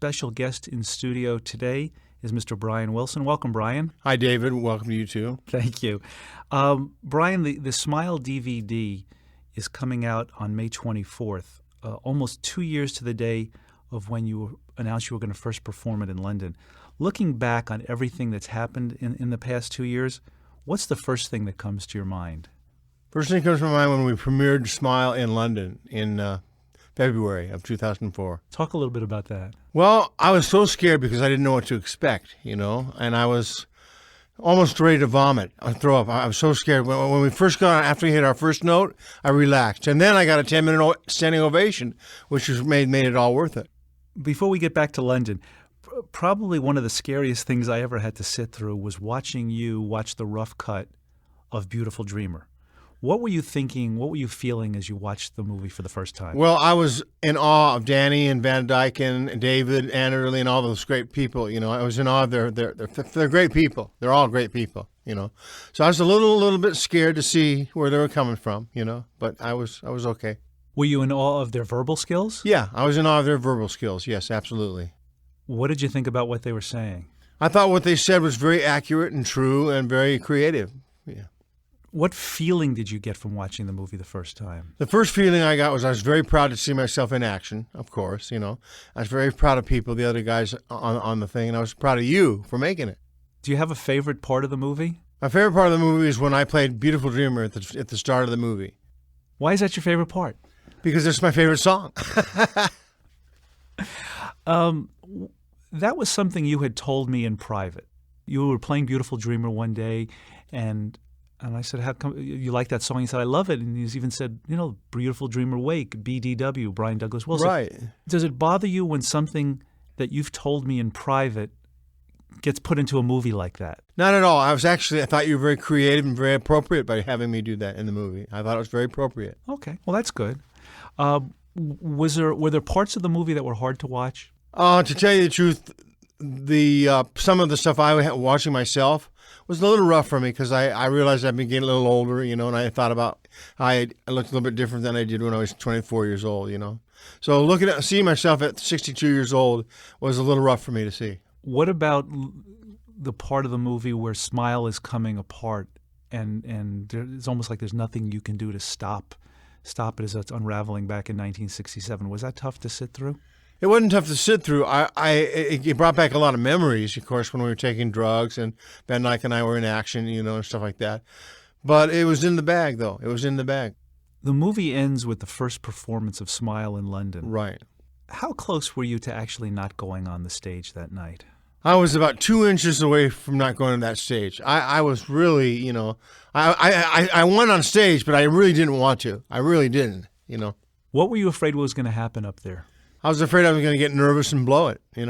special guest in studio today is Mr. Brian Wilson. Welcome, Brian. Hi, David. Welcome to you, too. Thank you. Brian, the Smile DVD is coming out on May 24th, almost 2 years to the day of when you announced you were going to first perform it in London. Looking back on everything that's happened in the past 2 years, what's the first thing that comes to your mind? First thing that comes to my mind when we premiered Smile in London in February of 2004. Talk a little bit about that. Well, I was so scared because I didn't know what to expect, and I was almost ready to vomit or throw up. I was so scared. When we first got on, after we hit our first note, I relaxed. And then I got a 10-minute standing ovation, which made it all worth it. Before we get back to London, probably one of the scariest things I ever had to sit through was watching you watch the rough cut of Beautiful Dreamer. What were you thinking? What were you feeling as you watched the movie for the first time? Well, I was in awe of Danny and Van Dyke and David and Early and all those great people. I was in awe of they're great people. They're all great people. So I was a little bit scared to see where they were coming from. But I was okay. Were you in awe of their verbal skills? Yeah, I was in awe of their verbal skills. Yes, absolutely. What did you think about what they were saying? I thought what they said was very accurate and true and very creative. Yeah. What feeling did you get from watching the movie the first time? The first feeling I got was I was very proud to see myself in action, of course, I was very proud of people, the other guys on the thing, and I was proud of you for making it. Do you have a favorite part of the movie? My favorite part of the movie is when I played Beautiful Dreamer at the start of the movie. Why is that your favorite part? Because it's my favorite song. That was something you had told me in private. You were playing Beautiful Dreamer one day, and I said, how come you like that song? He said, I love it. And he's even said, Beautiful Dreamer Wake, BDW, Brian Douglas Wilson. Right. Does it bother you when something that you've told me in private gets put into a movie like that? Not at all. I thought you were very creative and very appropriate by having me do that in the movie. I thought it was very appropriate. Okay. Well, that's good. Were there parts of the movie that were hard to watch? To tell you the truth, some of the stuff I was watching myself was a little rough for me because I realized I've been getting a little older, and I thought about how I looked a little bit different than I did when I was 24 years old, So seeing myself at 62 years old was a little rough for me to see. What about the part of the movie where Smile is coming apart and it's almost like there's nothing you can do to stop it as it's unraveling back in 1967? Was that tough to sit through? It wasn't tough to sit through. It brought back a lot of memories, of course, when we were taking drugs and Van Dyke and I were in action, and stuff like that. But it was in the bag, though. It was in the bag. The movie ends with the first performance of Smile in London. Right. How close were you to actually not going on the stage that night? I was about 2 inches away from not going to that stage. I was really, I went on stage, but I really didn't want to. I really didn't, What were you afraid was going to happen up there? I was afraid I was going to get nervous and blow it, and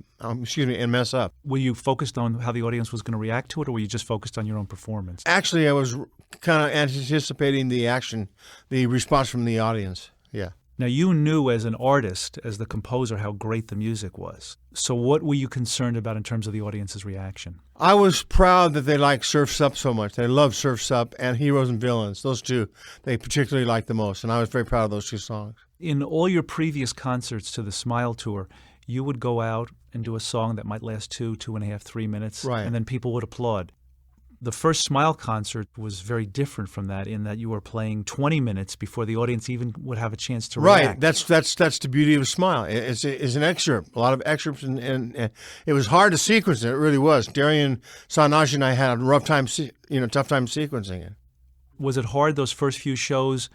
and mess up. Were you focused on how the audience was going to react to it, or were you just focused on your own performance? Actually, I was kind of anticipating the response from the audience, yeah. Now, you knew as an artist, as the composer, how great the music was. So what were you concerned about in terms of the audience's reaction? I was proud that they liked Surf's Up so much. They loved Surf's Up and Heroes and Villains. Those two they particularly liked the most, and I was very proud of those two songs. In all your previous concerts to the Smile Tour, you would go out and do a song that might last 2.5, 3 minutes, right, and then people would applaud. The first Smile concert was very different from that in that you were playing 20 minutes before the audience even would have a chance to react. Right. That's the beauty of a Smile. It's an excerpt, a lot of excerpts, and it was hard to sequence it. It really was. Darian Sanaji and I had a tough time sequencing it. Was it hard those first few shows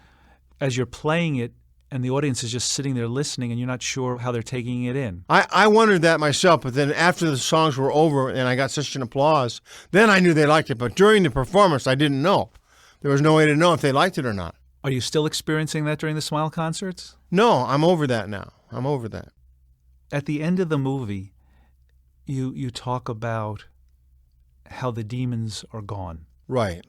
as you're playing it and the audience is just sitting there listening and you're not sure how they're taking it in? I wondered that myself, but then after the songs were over and I got such an applause, then I knew they liked it. But during the performance, I didn't know. There was no way to know if they liked it or not. Are you still experiencing that during the Smile concerts? No, I'm over that now. I'm over that. At the end of the movie, you talk about how the demons are gone. Right.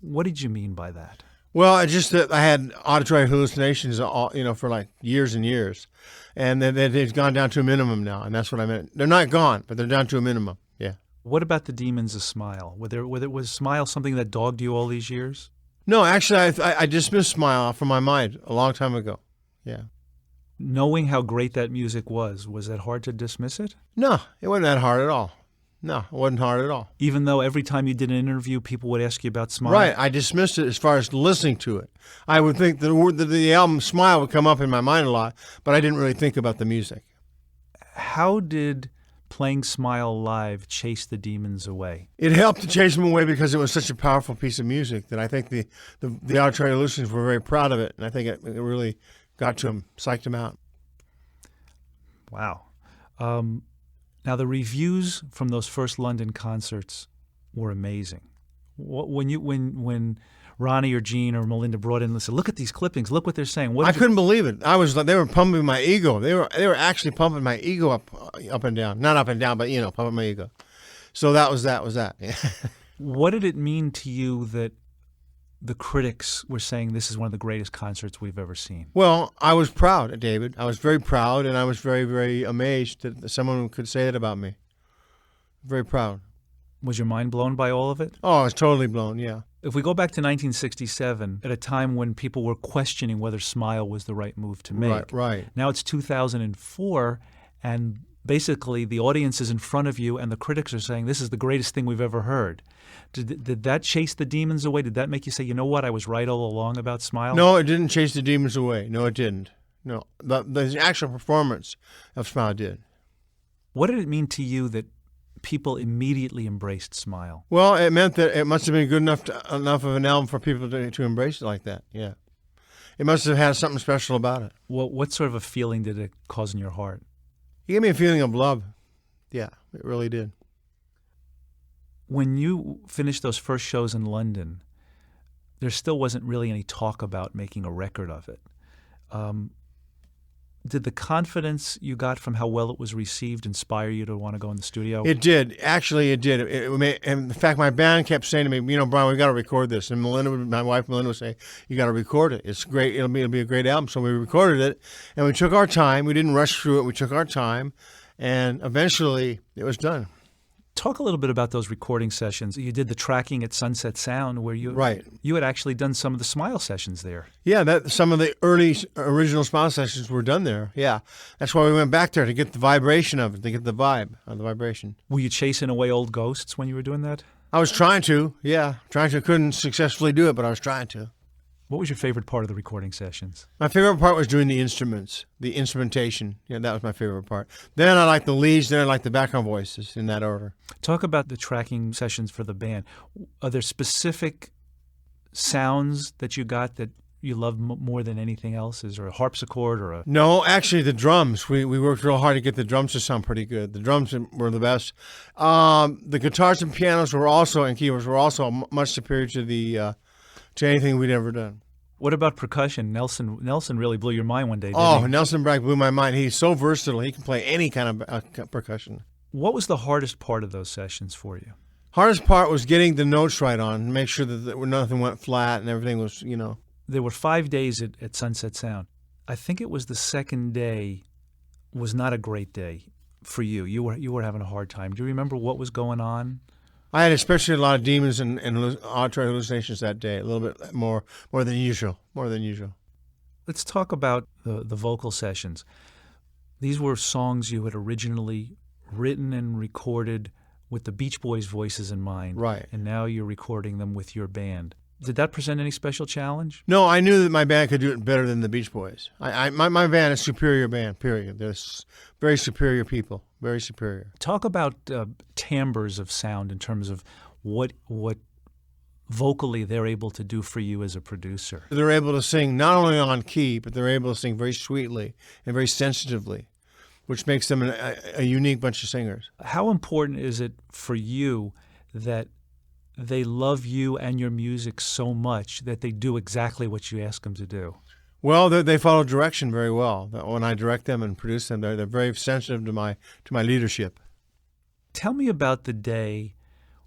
What did you mean by that? Well, it's just that I had auditory hallucinations, for like years and years, and they've gone down to a minimum now, and that's what I meant. They're not gone, but they're down to a minimum. Yeah. What about the demons of Smile? Was Smile something that dogged you all these years? No, actually, I dismissed Smile from my mind a long time ago. Yeah. Knowing how great that music was that hard to dismiss it? No, it wasn't that hard at all. No, it wasn't hard at all. Even though every time you did an interview, people would ask you about Smile? Right, I dismissed it as far as listening to it. I would think the album Smile would come up in my mind a lot, but I didn't really think about the music. How did playing Smile live chase the demons away? It helped to chase them away because it was such a powerful piece of music that I think the auditory listeners were very proud of it, and I think it really got to them, psyched them out. Wow. Now, the reviews from those first London concerts were amazing. When Ronnie or Gene or Melinda brought in and said, "Look at these clippings. Look what they're saying." I couldn't believe it. They were pumping my ego. They were actually pumping my ego up and down. Not up and down, but pumping my ego. So that was that. What did it mean to you that the critics were saying this is one of the greatest concerts we've ever seen? Well, I was proud, David. I was very proud, and I was very, very amazed that someone could say that about me. Very proud. Was your mind blown by all of it? Oh, I was totally blown, yeah. If we go back to 1967, at a time when people were questioning whether Smile was the right move to make. Right. Now it's 2004, and basically the audience is in front of you, and the critics are saying, this is the greatest thing we've ever heard. Did that chase the demons away? Did that make you say, you know what, I was right all along about Smile? No, it didn't chase the demons away. No, it didn't. No, the actual performance of Smile did. What did it mean to you that people immediately embraced Smile? Well, it meant that it must have been good enough of an album for people to embrace it like that, yeah. It must have had something special about it. What sort of a feeling did it cause in your heart? It gave me a feeling of love. Yeah, it really did. When you finished those first shows in London, there still wasn't really any talk about making a record of it. Did the confidence you got from how well it was received inspire you to want to go in the studio? It did. Actually, it did. And in fact, my band kept saying to me, Brian, we've got to record this. And my wife Melinda would say, you got to record it. It's great. It'll be a great album. So we recorded it, and we took our time. We didn't rush through it. We took our time, and eventually it was done. Talk a little bit about those recording sessions. You did the tracking at Sunset Sound, where you had actually done some of the Smile sessions there. Yeah, some of the early original Smile sessions were done there. Yeah, that's why we went back there, to get the vibration of it, to get the vibe of the vibration. Were you chasing away old ghosts when you were doing that? I was trying to. Yeah, couldn't successfully do it, but I was trying to. What was your favorite part of the recording sessions? My favorite part was doing the instruments, the instrumentation. Yeah, that was my favorite part. Then I liked the leads, then I liked the background voices, in that order. Talk about the tracking sessions for the band. Are there specific sounds that you got that you love more than anything else? Is there a harpsichord or a... No, actually the drums. We worked real hard to get the drums to sound pretty good. The drums were the best. The guitars and pianos and keyboards were also much superior to anything we'd ever done. What about percussion? Nelson really blew your mind one day, didn't he? Nelson Bragg blew my mind. He's so versatile. He can play any kind of percussion. What was the hardest part of those sessions for you? Hardest part was getting the notes right on, make sure that nothing went flat and everything was, There were 5 days at Sunset Sound. I think it was the second day was not a great day for you. You were having a hard time. Do you remember what was going on? I had especially a lot of demons and auditory hallucinations that day, a little bit more than usual. Let's talk about the vocal sessions. These were songs you had originally written and recorded with the Beach Boys' voices in mind. Right. And now you're recording them with your band. Did that present any special challenge? No, I knew that my band could do it better than the Beach Boys. My band is a superior band, period. They're very superior people, very superior. Talk about timbres of sound in terms of what vocally they're able to do for you as a producer. They're able to sing not only on key, but they're able to sing very sweetly and very sensitively, which makes them a unique bunch of singers. How important is it for you that they love you and your music so much that they do exactly what you ask them to do? Well, they follow direction very well. When I direct them and produce them, they're very sensitive to my leadership. Tell me about the day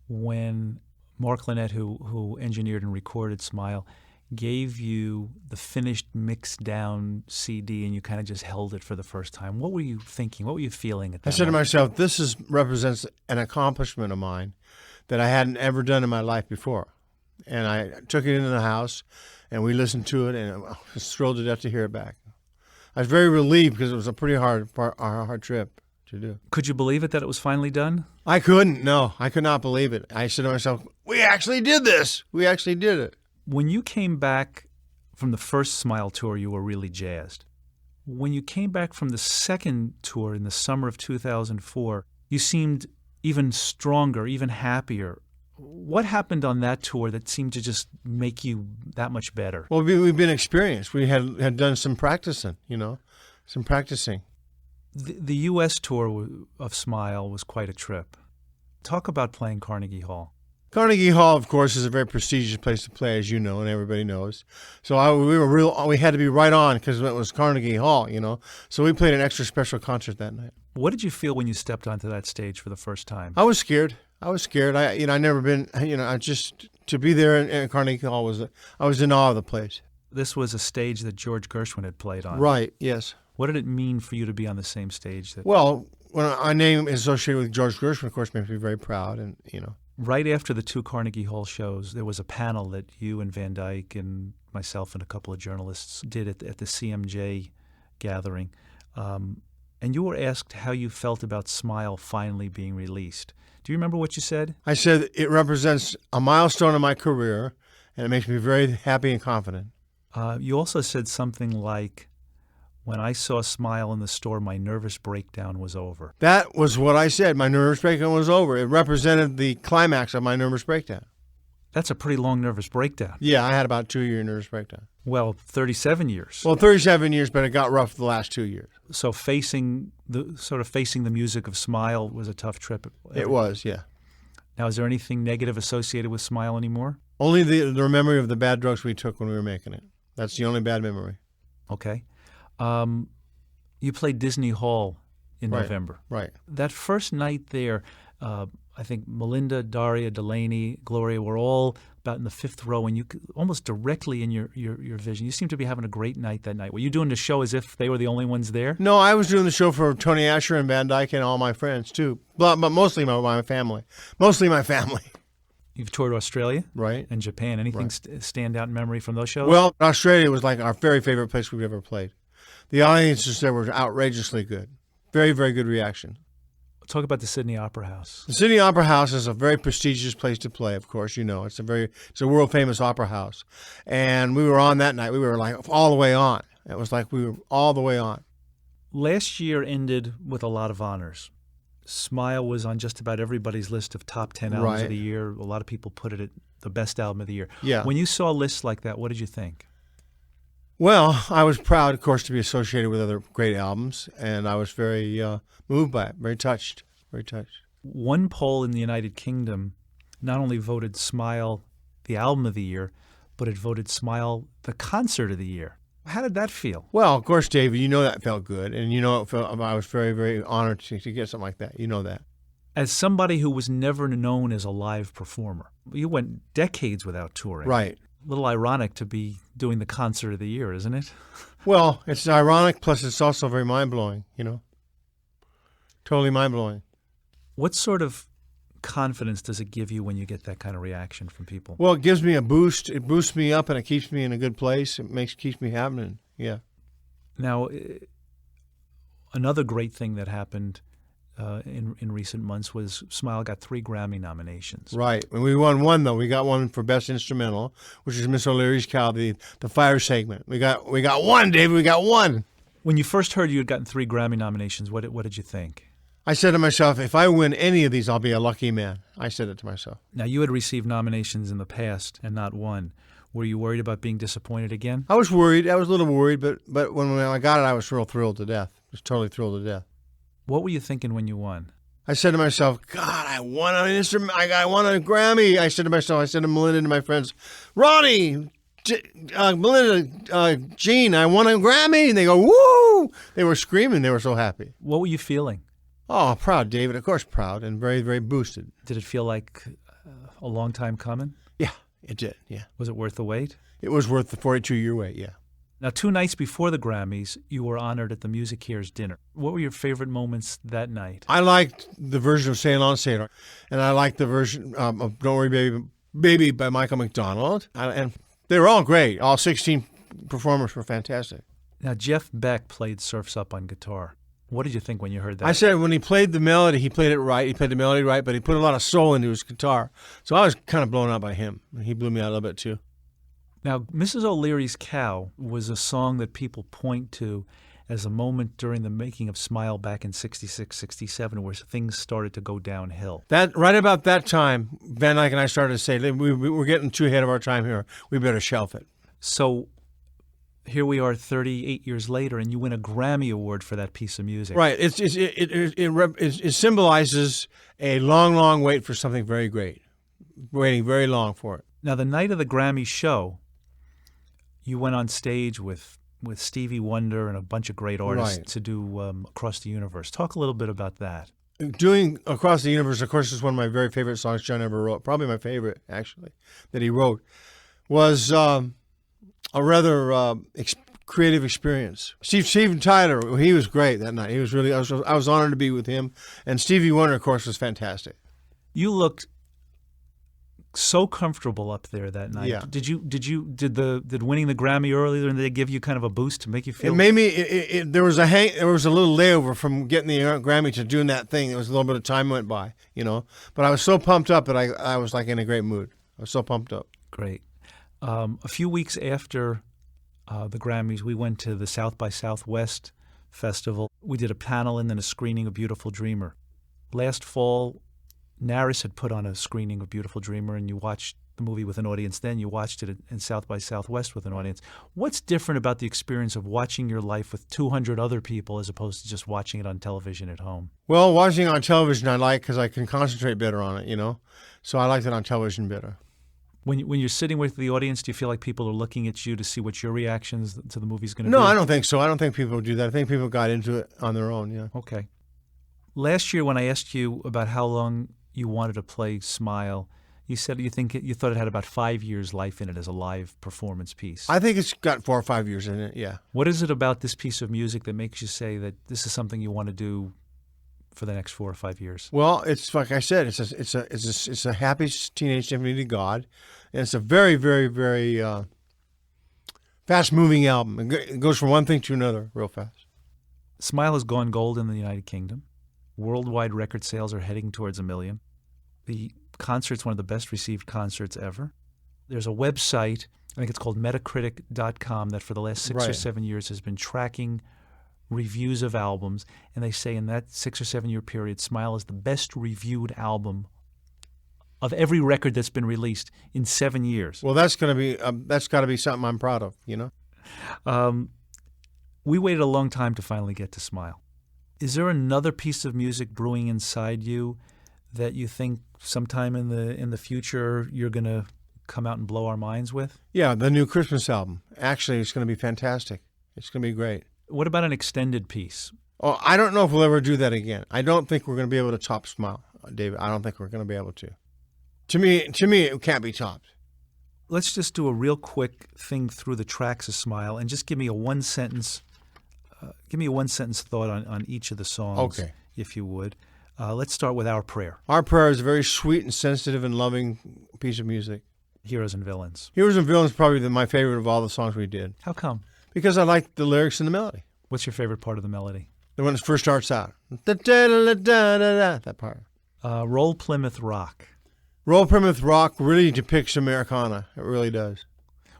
when Mark Lynette, who engineered and recorded Smile, gave you the finished mixed down CD and you kind of just held it for the first time. What were you thinking? What were you feeling at that I said moment? to myself, this represents an accomplishment of mine that I hadn't ever done in my life before. And I took it into the house, and we listened to it, and I was thrilled to death to hear it back. I was very relieved because it was a pretty hard trip to do. Could you believe it that it was finally done? I couldn't. No, I could not believe it. I said to myself, we actually did this. We actually did it. When you came back from the first Smile tour, you were really jazzed. When you came back from the second tour in the summer of 2004, you seemed even stronger, even happier. What happened on that tour that seemed to just make you that much better? Well, we've been experienced. We had done some practicing, some practicing. The U.S. tour of Smile was quite a trip. Talk about playing Carnegie Hall. Carnegie Hall, of course, is a very prestigious place to play, as you know, and everybody knows. So we had to be right on because it was Carnegie Hall, So we played an extra special concert that night. What did you feel when you stepped onto that stage for the first time? I was scared. I never been, to be there in Carnegie Hall I was in awe of the place. This was a stage that George Gershwin had played on. Right, yes. What did it mean for you to be on the same stage? Well, when our name is associated with George Gershwin, of course, makes me very proud, and. Right after the two Carnegie Hall shows, there was a panel that you and Van Dyke and myself and a couple of journalists did at the CMJ gathering. And you were asked how you felt about Smile finally being released. Do you remember what you said? I said it represents a milestone in my career, and it makes me very happy and confident. You also said something like, when I saw Smile in the store, my nervous breakdown was over. That was what I said. My nervous breakdown was over. It represented the climax of my nervous breakdown. That's a pretty long nervous breakdown. Yeah, I had about a 2-year nervous breakdown. Well, 37 years. Well, 37 years, but it got rough the last 2 years. So facing the music of Smile was a tough trip. It was, yeah. Now, is there anything negative associated with Smile anymore? Only the memory of the bad drugs we took when we were making it. That's the only bad memory. Okay. You played Disney Hall in November. Right. That first night there, I think Melinda, Daria, Delaney, Gloria were all about in the fifth row, and you could, almost directly in your vision. You seemed to be having a great night that night. Were you doing the show as if they were the only ones there? No, I was doing the show for Tony Asher and Van Dyke and all my friends, too. But mostly my family. Mostly my family. You've toured Australia, right, and Japan. Anything stand out in memory from those shows? Well, Australia was like our very favorite place we've ever played. The audiences there were outrageously good. Very, very good reaction. Talk about the Sydney Opera House. The Sydney Opera House is a very prestigious place to play, of course. It's a world-famous opera house. And we were on that night. We were like all the way on. It was like we were all the way on. Last year ended with a lot of honors. Smile was on just about everybody's list of top 10 albums of the year. A lot of people put it at the best album of the year. Yeah. When you saw lists like that, what did you think? Well, I was proud, of course, to be associated with other great albums, and I was very moved by it, very touched. One poll in the United Kingdom not only voted Smile the album of the year, but it voted Smile the concert of the year. How did that feel? Well, of course, David, that felt good, and I was very, very honored to get something like that. You know that. As somebody who was never known as a live performer, you went decades without touring. Right. A little ironic to be doing the concert of the year, isn't it? Well, it's ironic, plus it's also very mind-blowing, Totally mind-blowing. What sort of confidence does it give you when you get that kind of reaction from people? Well, it gives me a boost. It boosts me up, and it keeps me in a good place. It keeps me happening, yeah. Now, another great thing that happened in recent months was Smile got 3 Grammy nominations. Right. And we won one, though. We got one for Best Instrumental, which is Miss O'Leary's Cow, the fire segment. We got one, David. We got one. When you first heard you had gotten 3 Grammy nominations, what did you think? I said to myself, if I win any of these, I'll be a lucky man. I said it to myself. Now, you had received nominations in the past and not won. Were you worried about being disappointed again? I was worried. I was a little worried, but when I got it, I was real thrilled to death. I was totally thrilled to death. What were you thinking when you won? I said to myself, God, I won an instrument. I won a Grammy. I said to Melinda and my friends, Ronnie, Melinda, Gene, I won a Grammy. And they go, woo! They were screaming. They were so happy. What were you feeling? Oh, proud, David. Of course, proud and very, very boosted. Did it feel like a long time coming? Yeah, it did, yeah. Was it worth the wait? It was worth the 42-year wait, yeah. Now, 2 nights before the Grammys, you were honored at the MusiCares dinner. What were your favorite moments that night? I liked the version of Sail On Sailor, and I liked the version of Don't Worry Baby by Michael McDonald. And they were all great. All 16 performers were fantastic. Now, Jeff Beck played Surf's Up on guitar. What did you think when you heard that? I said when he played the melody, he played it right. He played the melody right, but he put a lot of soul into his guitar. So I was kind of blown out by him. He blew me out a little bit too. Now, Mrs. O'Leary's Cow was a song that people point to as a moment during the making of Smile back in 66, 67, where things started to go downhill. That right about that time, Van Dyke and I started to say, we're getting too ahead of our time here. We better shelf it. So here we are 38 years later, and you win a Grammy Award for that piece of music. Right. It symbolizes a long, long wait for something very great. Waiting very long for it. Now, the night of the Grammy show, you went on stage with Stevie Wonder and a bunch of great artists Right. to do Across the Universe. Talk a little bit about that. Doing Across the Universe, of course, is one of my very favorite songs John ever wrote. Probably my favorite, actually, that he wrote. Was a rather creative experience. Steven Tyler, he was great that night. He was really. I was honored to be with him, and Stevie Wonder, of course, was fantastic. You looked so comfortable up there that night. Yeah. Did winning the Grammy earlier, and they give you kind of a boost to make you feel? It made me. There was a little layover from getting the Grammy to doing that thing. There was a little bit of time went by, But I was so pumped up that I was like in a great mood. I was so pumped up. Great. A few weeks after the Grammys, we went to the South by Southwest Festival. We did a panel and then a screening of Beautiful Dreamer. Last fall, Naris had put on a screening of Beautiful Dreamer, and you watched the movie with an audience then. You watched it in South by Southwest with an audience. What's different about the experience of watching your life with 200 other people as opposed to just watching it on television at home? Well, watching it on television I like because I can concentrate better on it, So I liked it on television better. When you're sitting with the audience, do you feel like people are looking at you to see what your reactions to the movie's going to be? No, I don't think so. I don't think people would do that. I think people got into it on their own, yeah. Okay. Last year when I asked you about how long you wanted to play Smile, you said you thought it had about 5 years life in it as a live performance piece. I think it's got 4 or 5 years in it, yeah. What is it about this piece of music that makes you say that this is something you want to do for the next 4 or 5 years? Well, it's like I said, it's a happy teenage symphony to God, and it's a very, very, very fast-moving album. It goes from one thing to another real fast. Smile has gone gold in the United Kingdom. Worldwide record sales are heading towards 1 million. The concert's one of the best received concerts ever. There's a website, I think it's called Metacritic.com, that for the last 6 or Right. 7 years has been tracking reviews of albums, and they say in that 6 or 7 year period, Smile is the best reviewed album of every record that's been released in 7 years. Well, that's got to be something I'm proud of, We waited a long time to finally get to Smile. Is there another piece of music brewing inside you that you think sometime in the future you're going to come out and blow our minds with? Yeah, the new Christmas album. Actually, it's going to be fantastic. It's going to be great. What about an extended piece? Oh, I don't know if we'll ever do that again. I don't think we're going to be able to top Smile, David. I don't think we're going to be able to. To me, it can't be topped. Let's just do a real quick thing through the tracks of Smile and just give me a one-sentence thought on each of the songs, Okay. if you would. Let's start with Our Prayer, Our Prayer is a very sweet and sensitive and loving piece of music. Heroes and Villains. Heroes and Villains is probably my favorite of all the songs we did How come? because I like the lyrics and the melody. What's your favorite part of the melody? When it first starts out. That part. Roll Plymouth Rock. Roll Plymouth Rock really depicts Americana. It really does.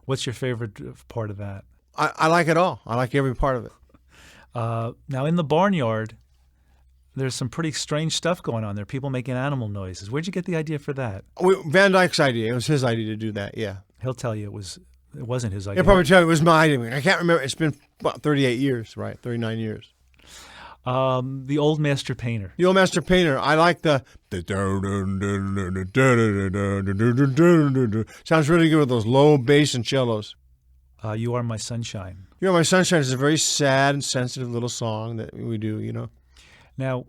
What's your favorite part of that? I like it all. I like every part of it. Now, in the barnyard, there's some pretty strange stuff going on there. People making animal noises. Where'd you get the idea for that? Van Dyke's idea. It was his idea to do that, yeah. He'll tell you it wasn't his idea. He'll probably tell you it was my idea. I can't remember. It's been about 38 years, right? 39 years. The Old Master Painter. The Old Master Painter. I like the... Sounds really good with those low bass and cellos. You Are My Sunshine. You Are My Sunshine is a very sad and sensitive little song that we do, Now,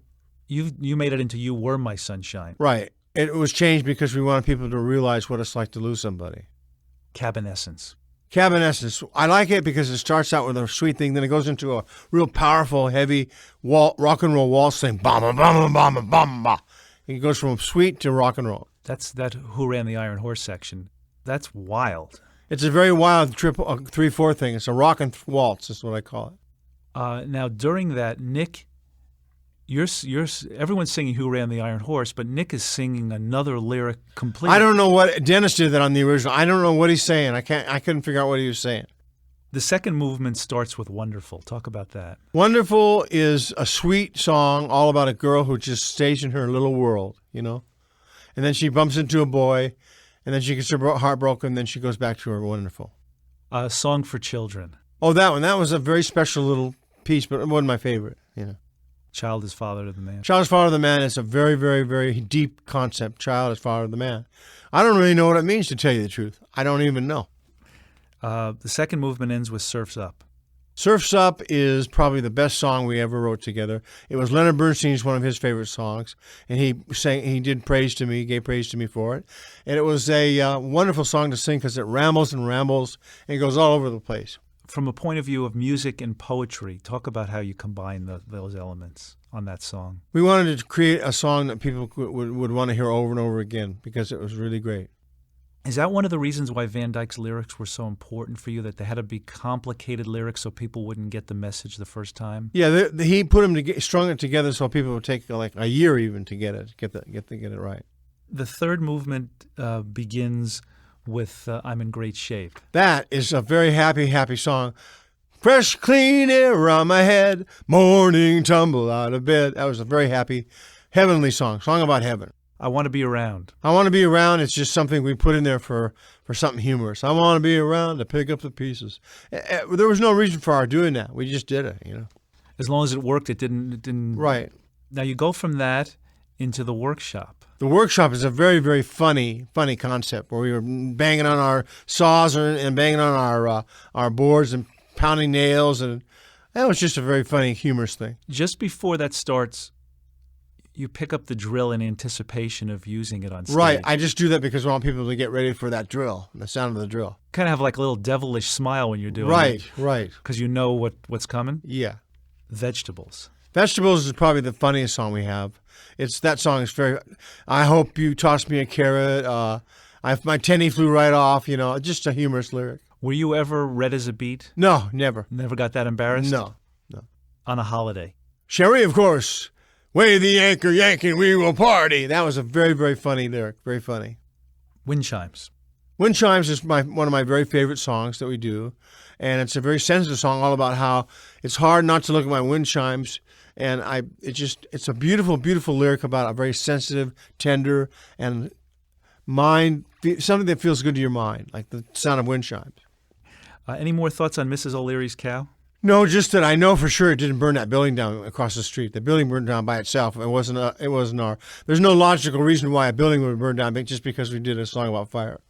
you made it into You Were My Sunshine. Right. It was changed because we wanted people to realize what it's like to lose somebody. Cabin Essence. Cabin Essence. I like it because it starts out with a sweet thing, then it goes into a real powerful, heavy rock and roll waltz thing. Bam, bam, bam, bam, bam, bam. It goes from sweet to rock and roll. That's that Who Ran the Iron Horse section. That's wild. It's a very wild triple 3/4 thing. It's a rock and waltz. Is what I call it. Now, during that, Nick, everyone's singing "Who Ran the Iron Horse," but Nick is singing another lyric completely. I don't know what Dennis did that on the original. I don't know what he's saying. I couldn't figure out what he was saying. The second movement starts with "Wonderful." Talk about that. Wonderful is a sweet song all about a girl who just stays in her little world, you know, and then she bumps into a boy, and then she gets her heart broken. Then she goes back to her wonderful. A song for children. Oh, that one. That was a very special little piece, but it wasn't my favorite. You know, Child is father to the man. child is father of the man is a very, very, very deep concept. Child is father of the man. I don't really know what it means, to tell you the truth. I don't even know. The second movement ends with "Surf's Up." Surf's Up is probably the best song we ever wrote together. It was Leonard Bernstein's one of his favorite songs, and he did praise to me, gave praise to me for it. And it was a wonderful song to sing because it rambles and rambles and it goes all over the place. From a point of view of music and poetry, talk about how you combine those elements on that song. We wanted to create a song that people would want to hear over and over again because it was really great. Is that one of the reasons why Van Dyke's lyrics were so important for you, that they had to be complicated lyrics so people wouldn't get the message the first time? Yeah, he put them strung it together so people would take like a year even to get it right. The third movement begins with "I'm in Great Shape." That is a very happy, happy song. Fresh, clean air on my head, morning tumble out of bed. That was a very happy, heavenly song about heaven. I want to be around. I want to be around. It's just something we put in there for something humorous. I want to be around to pick up the pieces. There was no reason for our doing that. We just did it, you know. As long as it worked, it didn't. Right. Now you go from that into the workshop. The workshop is a very, very funny concept where we were banging on our saws and banging on our boards and pounding nails, and that was just a very funny, humorous thing. Just before that starts, you pick up the drill in anticipation of using it on stage. Right. I just do that because I want people to get ready for that drill, the sound of the drill. Kind of have like a little devilish smile when you're doing Right, it. right. Because you know what's coming. Yeah. Vegetables. Vegetables is probably the funniest song we have. That song is very. I hope you tossed me a carrot. My tenny flew right off. You know, just a humorous lyric. Were you ever red as a beet? No, never. Never got that embarrassed? No. On a holiday. Sherry, of course. Weigh the anchor, Yankee, we will party. That was a very, very funny lyric. Very funny. Wind chimes. Wind Chimes is one of my very favorite songs that we do, and it's a very sensitive song, all about how it's hard not to look at my wind chimes. And it's a beautiful, beautiful lyric about a very sensitive, tender, and something that feels good to your mind, like the sound of wind chimes. Any more thoughts on Mrs. O'Leary's cow? No, just that I know for sure it didn't burn that building down across the street. The building burned down by itself. It wasn't our. There's no logical reason why a building would burn down just because we did a song about fire.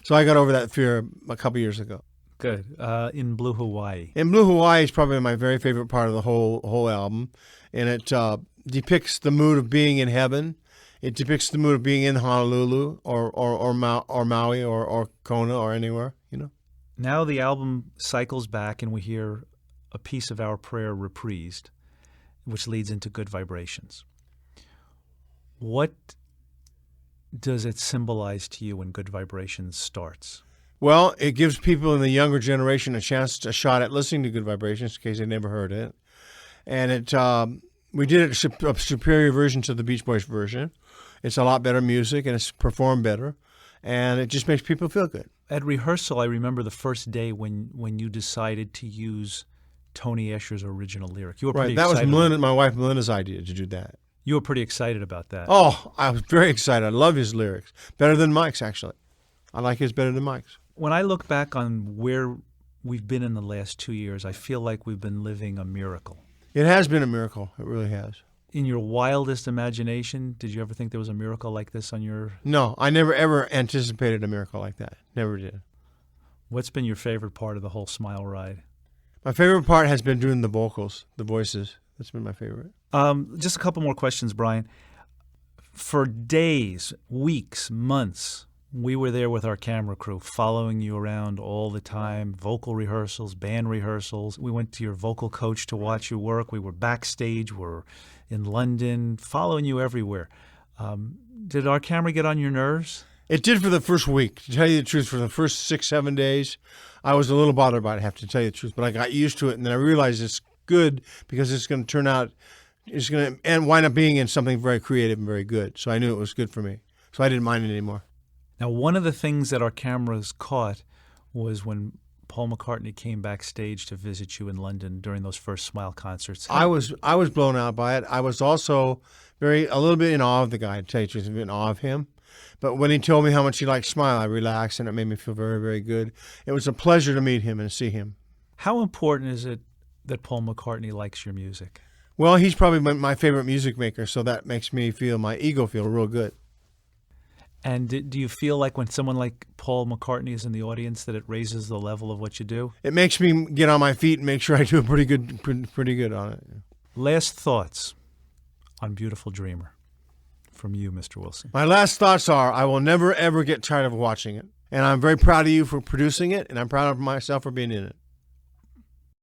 So I got over that fear a couple years ago. Good. In Blue Hawaii. In Blue Hawaii is probably my very favorite part of the whole album, and it depicts the mood of being in heaven. It depicts the mood of being in Honolulu or Maui or Kona or anywhere, you know. Now the album cycles back and we hear a piece of Our Prayer reprised, which leads into Good Vibrations. What does it symbolize to you when Good Vibrations starts? Well, it gives people in the younger generation a shot at listening to Good Vibrations in case they never heard it. And we did a superior version to the Beach Boys version. It's a lot better music and it's performed better, and it just makes people feel good. At rehearsal, I remember the first day when you decided to use Tony Escher's original lyric. You were pretty excited. That was my wife Melinda's idea to do that. You were pretty excited about that. Oh, I was very excited. I love his lyrics. Better than Mike's, actually. I like his better than Mike's. When I look back on where we've been in the last 2 years, I feel like we've been living a miracle. It has been a miracle. It really has. In your wildest imagination, did you ever think there was a miracle like this on your... No, I never ever anticipated a miracle like that. Never did. What's been your favorite part of the whole Smile ride? My favorite part has been doing the vocals, the voices. That's been my favorite. Just a couple more questions, Brian. For days, weeks, months, we were there with our camera crew, following you around all the time, vocal rehearsals, band rehearsals. We went to your vocal coach to watch you work. We were backstage. We were in London, following you everywhere. Did our camera get on your nerves? It did for the first week. To tell you the truth, for the first 6-7 days, I was a little bothered by it, I have to tell you the truth. But I got used to it, and then I realized it's good because it's going to turn out, it's going to and wind up being in something very creative and very good. So I knew it was good for me. So I didn't mind it anymore. Now, one of the things that our cameras caught was when Paul McCartney came backstage to visit you in London during those first Smile concerts. I was blown out by it. I was also a little bit in awe of the guy, to tell you the truth, in awe of him. But when he told me how much he liked Smile, I relaxed, and it made me feel very, very good. It was a pleasure to meet him and see him. How important is it that Paul McCartney likes your music? Well, he's probably my favorite music maker, so that makes me feel, my ego feel real good. And do you feel like when someone like Paul McCartney is in the audience that it raises the level of what you do? It makes me get on my feet and make sure I do pretty good on it. Last thoughts on Beautiful Dreamer from you, Mr. Wilson. My last thoughts are, I will never, ever get tired of watching it. And I'm very proud of you for producing it, and I'm proud of myself for being in it.